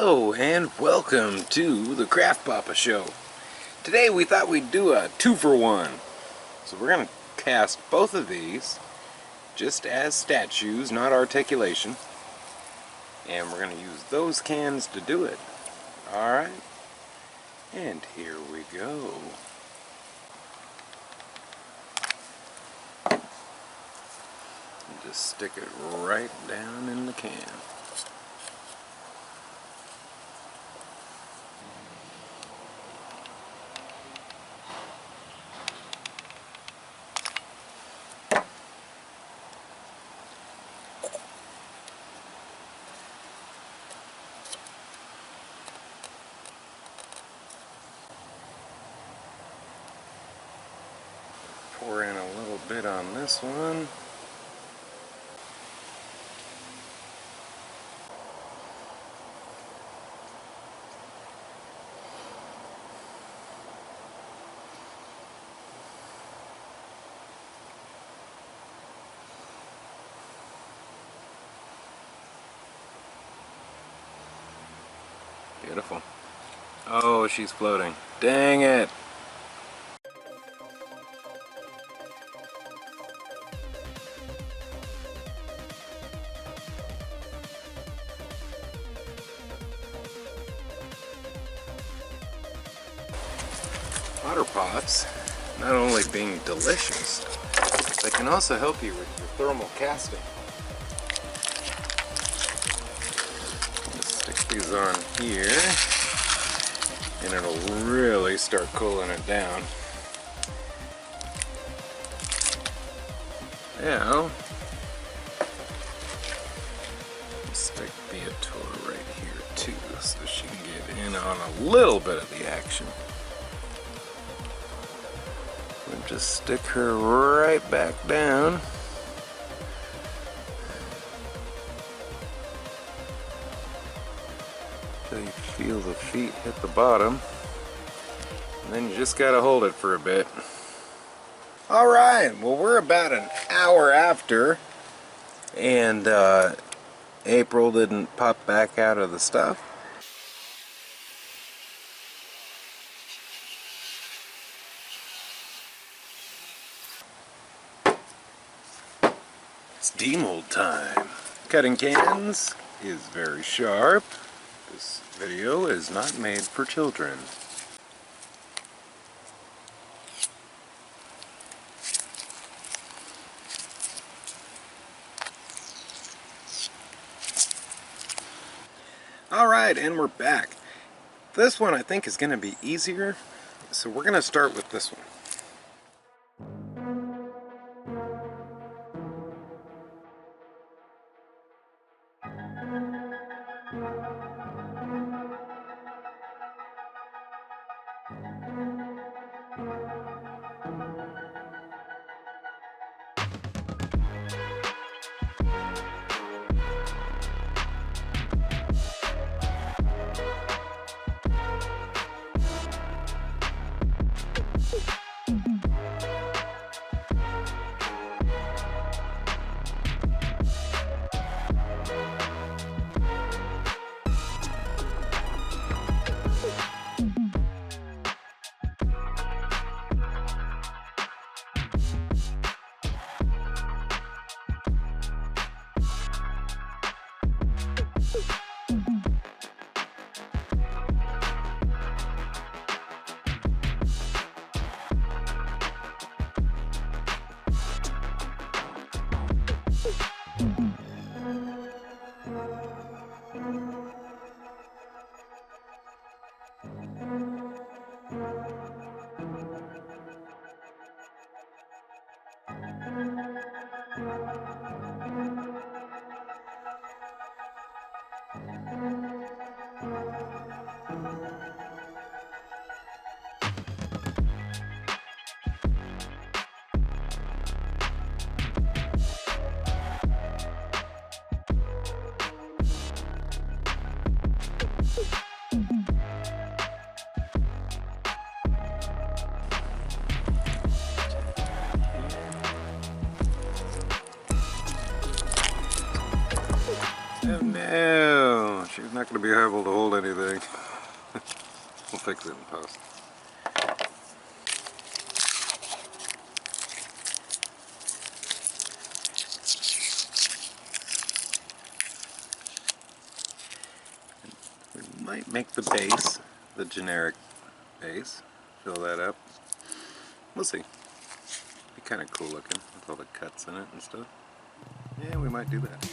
Hello and welcome to the Craft Papa Show. Today we thought we'd do a 2-for-1. So we're going to cast both of these just as statues, not articulation. And we're going to use those cans to do it. Alright, and here we go. And just stick it right down in the can. Pour in a little bit on this one. Beautiful. Oh, she's floating. Dang it! Otter pops, not only being delicious, they can also help you with your thermal casting. Just stick these on here, and it'll really start cooling it down. Now, stick Beator right here too, so she can get in on a little bit of the action. And just stick her right back down. Until you feel the feet hit the bottom. And then you just gotta hold it for a bit. Alright, well we're about an hour after, and April didn't pop back out of the stuff. It's demold time. Cutting cans is very sharp. This video is not made for children. Alright, and we're back. This one I think is going to be easier, so we're going to start with this one. not going to be able to hold anything. We'll fix it in post. We might make the base, the generic base, fill that up. We'll see. Be kind of cool looking with all the cuts in it and stuff. Yeah, we might do that.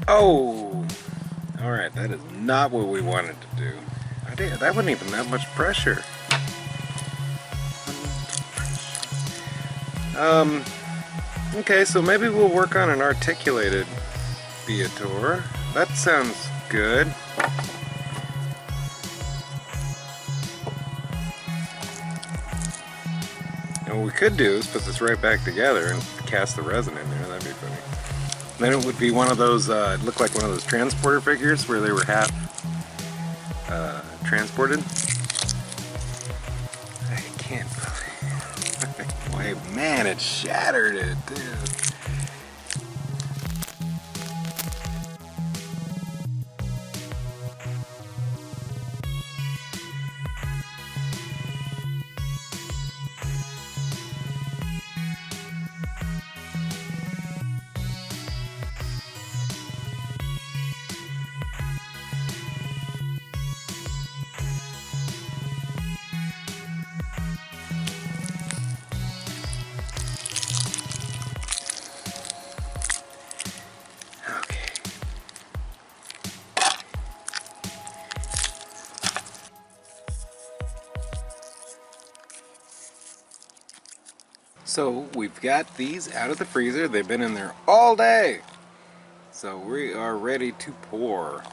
Oh! Alright, that is not what we wanted to do. That wasn't even that much pressure. Okay, so maybe we'll work on an articulated Viator. That sounds good. And what we could do is put this right back together and cast the resin in there. That'd be funny. Then it would be one of those, it looked like one of those transporter figures where they were half transported. I can't believe. Why, man, it shattered it, dude. So we've got these out of the freezer. They've been in there all day. So we are ready to pour.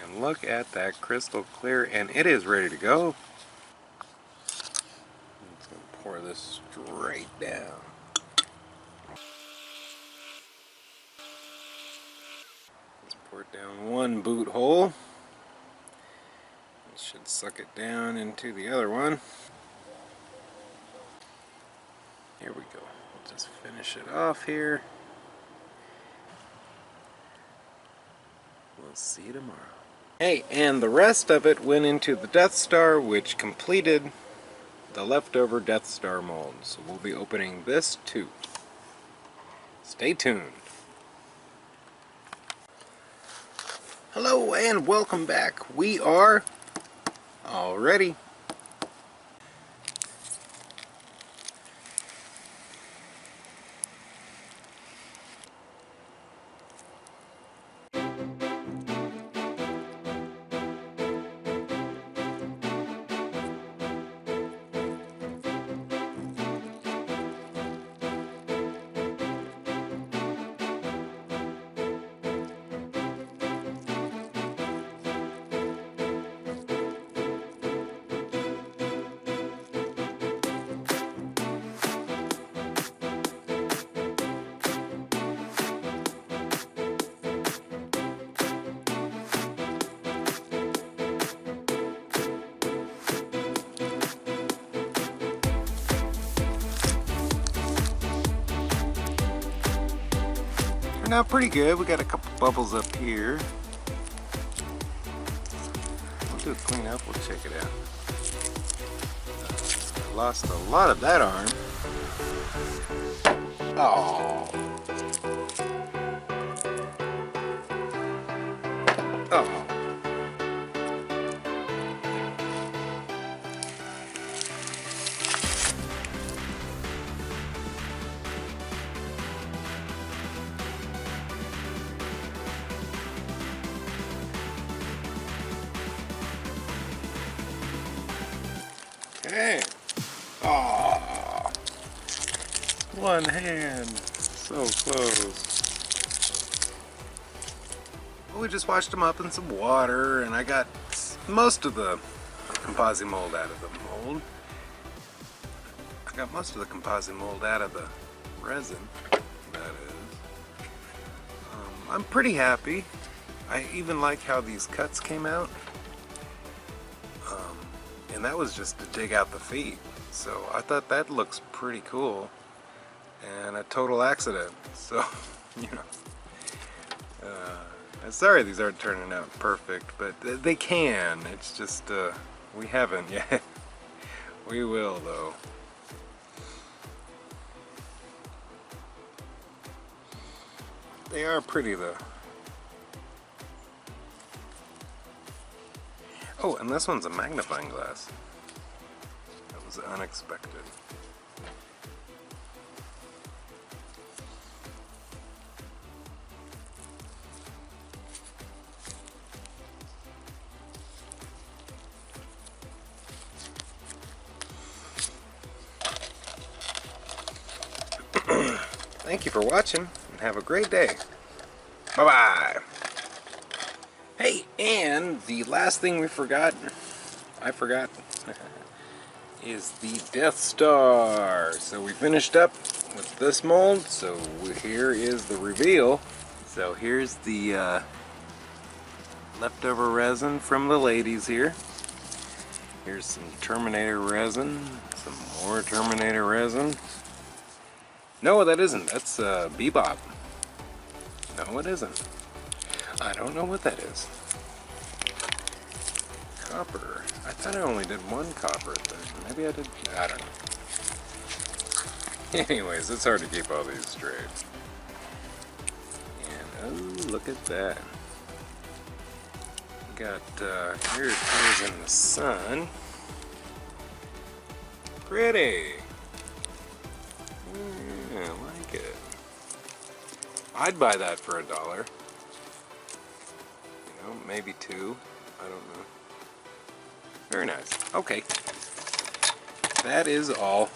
And look at that crystal clear, and it is ready to go. Let's pour this straight down. Let's pour it down one boot hole. Should suck it down into the other one. Here we go. We'll just finish it off here. We'll see you tomorrow. Hey, and the rest of it went into the Death Star, which completed the leftover Death Star mold. So we'll be opening this too. Stay tuned. Hello and welcome back. We are all ready. Turned out pretty good. We got a couple bubbles up here. We'll do a clean up. We'll check it out. Lost a lot of that arm. Oh. Oh. Okay. Oh. One hand. So close. We just washed them up in some water, and I got most of the ComposiMold out of the mold. I got most of the ComposiMold out of the resin, that is. I'm pretty happy. I even like how these cuts came out. And that was just to dig out the feet. So I thought that looks pretty cool. And a total accident. So, you know. I'm sorry these aren't turning out perfect, but they can. It's just, we haven't yet. We will, though. They are pretty, though. Oh, and this one's a magnifying glass. That was unexpected. Thank you for watching, and have a great day. Bye-bye. Hey, and the last thing I forgot, is the Death Star. So we finished up with this mold, so here is the reveal. So here's the leftover resin from the ladies here. Here's some Terminator resin, some more Terminator resin. No, that isn't. That's Bebop. No, it isn't. I don't know what that is. Copper. I thought I only did one copper thing. Maybe I did. I don't know. Anyways, it's hard to keep all these straight. And oh, look at that. Got here it is in the sun. Pretty. Yeah, I like it. I'd buy that for $1. You know, maybe $2. I don't know. Very nice. Okay. That is all.